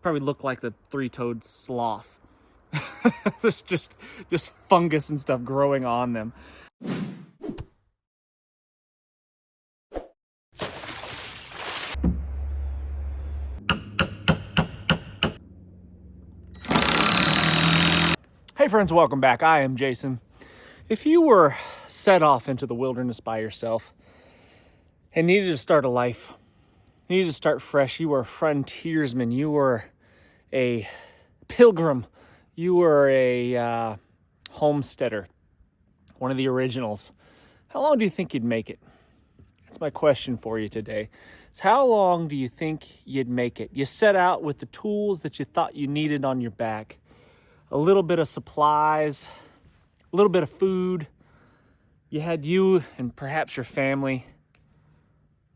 Probably look like the three-toed sloth. There's just fungus and stuff growing on them. Hey friends, welcome back. I am Jason. If you were set off into the wilderness by yourself and needed to start a life, you needed to start fresh, you were a frontiersman, you were a pilgrim, you were a homesteader, one of the originals, how long do you think you'd make it? That's my question for you today. It's how long do you think you'd make it? You set out with the tools that you thought you needed on your back, a little bit of supplies, a little bit of food. You had you and perhaps your family,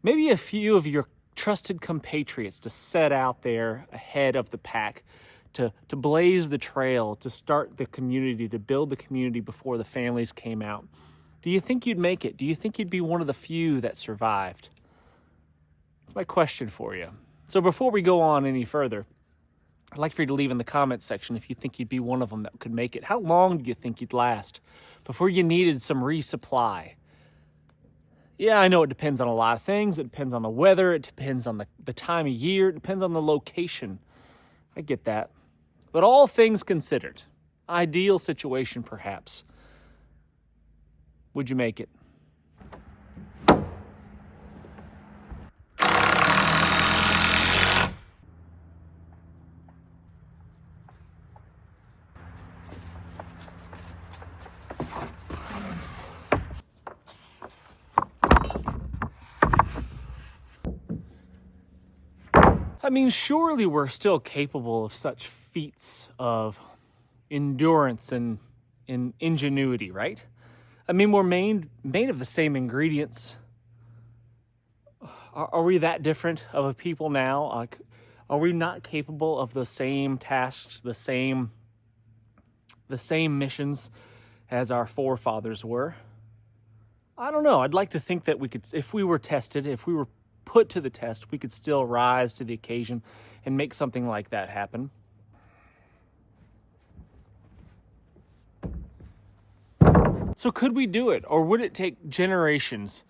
maybe a few of your trusted compatriots to set out there ahead of the pack, to blaze the trail, to start the community, to build the community before the families came out. Do you think you'd make it? Do you think you'd be one of the few that survived? That's my question for you. So before we go on any further, I'd like for you to leave in the comments section if you think you'd be one of them that could make it. How long do you think you'd last before you needed some resupply? Yeah, I know it depends on a lot of things. It depends on the weather. It depends on the time of year. It depends on the location. I get that. But all things considered, ideal situation perhaps, would you make it? I mean, surely we're still capable of such feats of endurance and ingenuity, right? I mean, we're made of the same ingredients. Are we that different of a people now? Like, are we not capable of the same tasks, the same missions as our forefathers were? I don't know. I'd like to think that we could, if we were tested, if we were put to the test, we could still rise to the occasion and make something like that happen. So could we do it, or would it take generations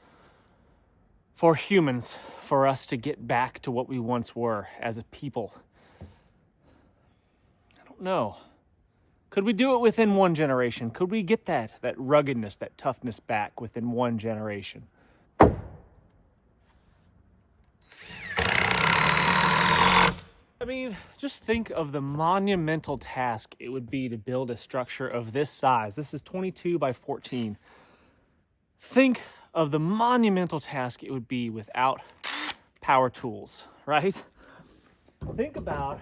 for humans for us to get back to what we once were as a people? I don't know. Could we do it within one generation? Could we get that ruggedness, that toughness back within one generation? I mean, just think of the monumental task it would be to build a structure of this size. This is 22 by 14. Think of the monumental task it would be without power tools, right? Think about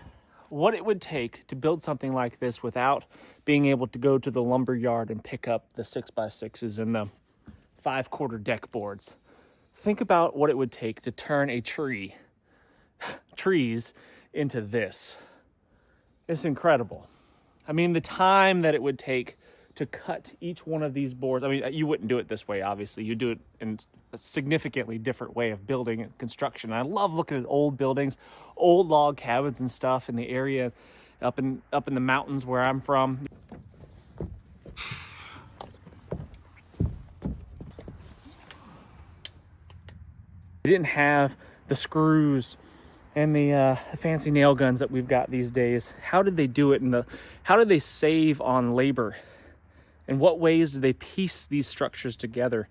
what it would take to build something like this without being able to go to the lumber yard and pick up the 6x6s and the 5/4 deck boards. Think about what it would take to turn a trees into this. It's incredible. I mean, the time that it would take to cut each one of these boards. I mean, you wouldn't do it this way, obviously. You do it in a significantly different way of building and construction. I love looking at old buildings, old log cabins and stuff in the area up in the mountains where I'm from. We didn't have the screws and the fancy nail guns that we've got these days. How did they do it? And how did they save on labor? In what ways did they piece these structures together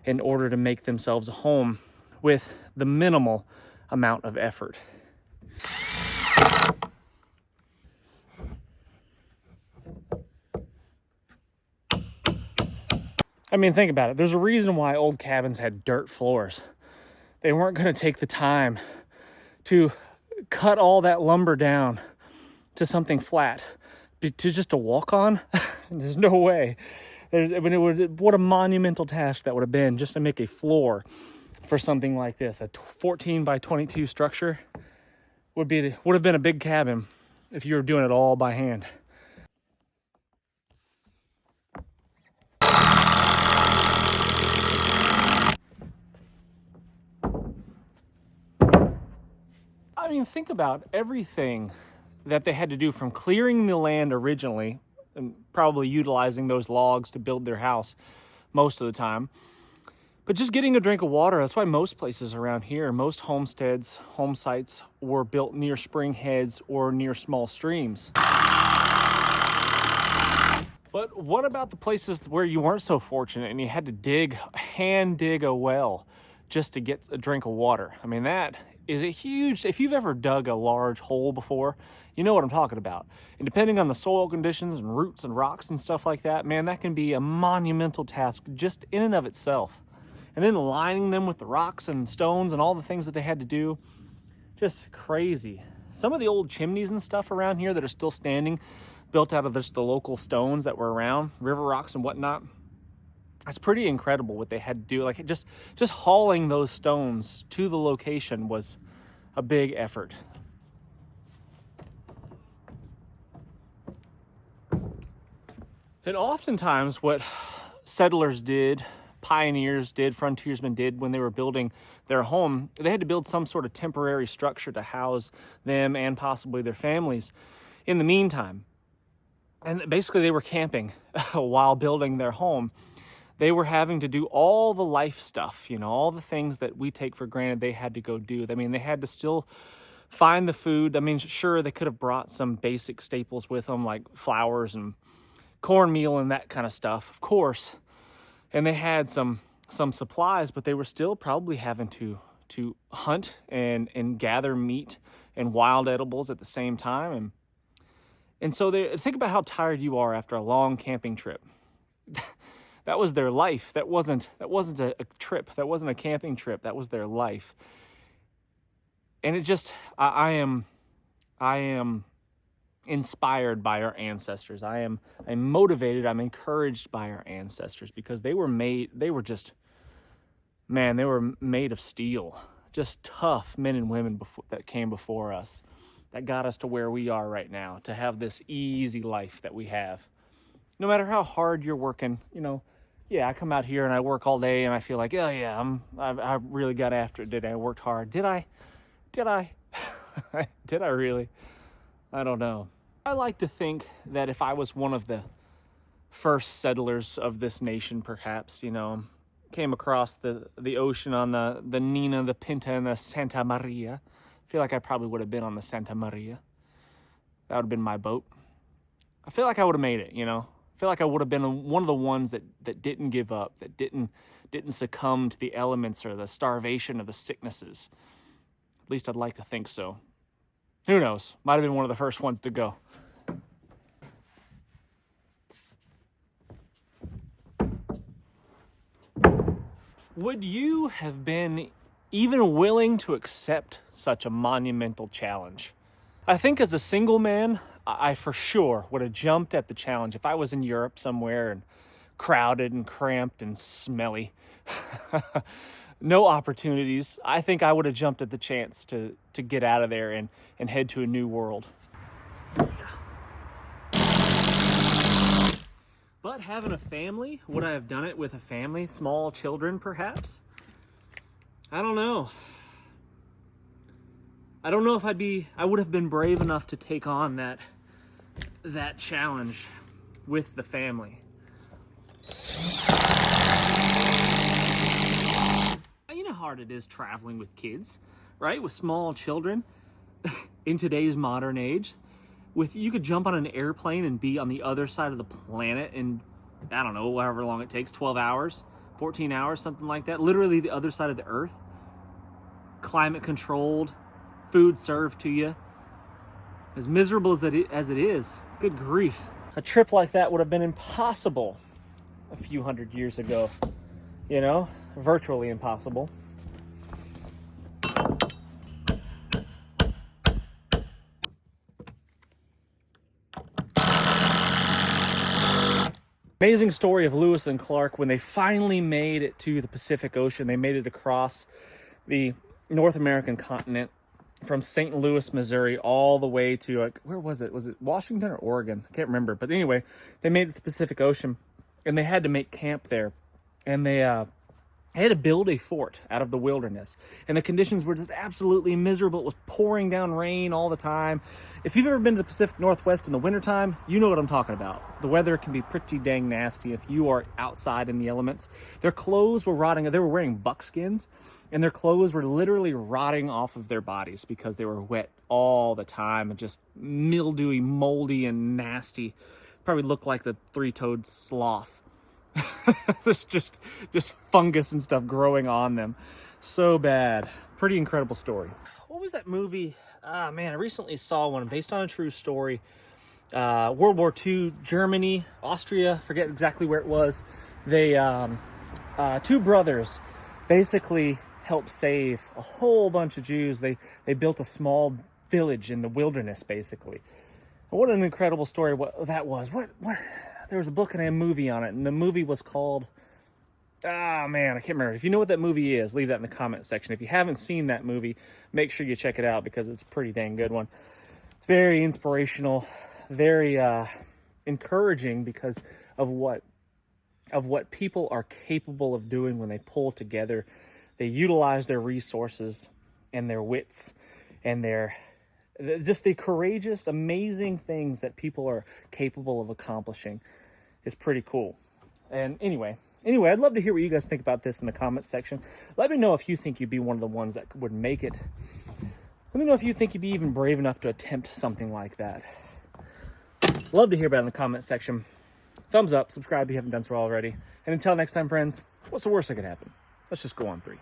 in order to make themselves a home with the minimal amount of effort? I mean, think about it. There's a reason why old cabins had dirt floors. They weren't going to take the time to cut all that lumber down to something flat, to just to walk on. There's no way. What a monumental task that would have been just to make a floor for something like this. A 14 by 22 structure would have been a big cabin if you were doing it all by hand. I mean, think about everything that they had to do, from clearing the land originally and probably utilizing those logs to build their house most of the time, but just getting a drink of water. That's why most places around here, most homesteads, home sites, were built near spring heads or near small streams. But what about the places where you weren't so fortunate and you had to hand dig a well just to get a drink of water? I mean, that is a huge, if you've ever dug a large hole before, you know what I'm talking about. And depending on the soil conditions and roots and rocks and stuff like that, man, that can be a monumental task just in and of itself. And then lining them with the rocks and stones and all the things that they had to do, just crazy. Some of the old chimneys and stuff around here that are still standing, built out of just the local stones that were around, river rocks and whatnot. That's pretty incredible what they had to do. Like just hauling those stones to the location was a big effort. And oftentimes what settlers did, pioneers did, frontiersmen did when they were building their home, they had to build some sort of temporary structure to house them and possibly their families in the meantime. And basically they were camping while building their home. They were having to do all the life stuff, you know, all the things that we take for granted they had to go do. I mean, they had to still find the food. I mean, sure, they could have brought some basic staples with them, like flours and cornmeal and that kind of stuff, of course. And they had some supplies, but they were still probably having to hunt and gather meat and wild edibles at the same time. And so think about how tired you are after a long camping trip. That was their life. That wasn't a trip. That wasn't a camping trip. That was their life. And it just, I am inspired by our ancestors. I'm motivated. I'm encouraged by our ancestors because they were made of steel. Just tough men and women that came before us, that got us to where we are right now, to have this easy life that we have. No matter how hard you're working, you know, yeah, I come out here and I work all day and I feel like, oh yeah, I really got after it today. I worked hard. Did I? Did I really? I don't know. I like to think that if I was one of the first settlers of this nation, perhaps, you know, came across the ocean on the Nina, the Pinta, and the Santa Maria, I feel like I probably would have been on the Santa Maria. That would have been my boat. I feel like I would have made it, you know. I feel like I would have been one of the ones that didn't give up, that didn't succumb to the elements or the starvation or the sicknesses. At least I'd like to think so. Who knows? Might have been one of the first ones to go. Would you have been even willing to accept such a monumental challenge? I think as a single man, I for sure would have jumped at the challenge. If I was in Europe somewhere and crowded and cramped and smelly, no opportunities, I think I would have jumped at the chance to get out of there and head to a new world. But having a family, would I have done it with a family, small children perhaps? I don't know. I don't know if I would have been brave enough to take on that challenge with the family. You know how hard it is traveling with kids, right? With small children in today's modern age. You could jump on an airplane and be on the other side of the planet in, I don't know, however long it takes, 12 hours, 14 hours, something like that. Literally the other side of the earth. Climate controlled, food served to you. As miserable as it is, good grief. A trip like that would have been impossible a few hundred years ago. You know, virtually impossible. Amazing story of Lewis and Clark when they finally made it to the Pacific Ocean. They made it across the North American continent from St. Louis, Missouri, all the way to, where was it? Was it Washington or Oregon? I can't remember. But anyway, they made it to the Pacific Ocean and they had to make camp there. And they I had to build a fort out of the wilderness, and the conditions were just absolutely miserable. It was pouring down rain all the time. If you've ever been to the Pacific Northwest in the wintertime, you know what I'm talking about. The weather can be pretty dang nasty if you are outside in the elements. Their clothes were rotting. They were wearing buckskins, and their clothes were literally rotting off of their bodies because they were wet all the time and just mildewy, moldy, and nasty. Probably looked like the three-toed sloth. There's just fungus and stuff growing on them. So bad. Pretty incredible story. What was that movie? Man, I recently saw one based on a true story. World War II, Germany, Austria, forget exactly where it was. They, two brothers basically helped save a whole bunch of Jews. They built a small village in the wilderness, basically. What an incredible story that was. What? There was a book and a movie on it, and the movie was called, man, I can't remember. If you know what that movie is, leave that in the comment section. If you haven't seen that movie, make sure you check it out because it's a pretty dang good one. It's very inspirational, very encouraging because of what people are capable of doing when they pull together. They utilize their resources and their wits and just the courageous, amazing things that people are capable of accomplishing is pretty cool. And anyway, I'd love to hear what you guys think about this in the comments section. Let me know if you think you'd be one of the ones that would make it. Let me know if you think you'd be even brave enough to attempt something like that. Love to hear about it in the comments section. Thumbs up, subscribe if you haven't done so already. And until next time, friends, what's the worst that could happen? Let's just go on 3.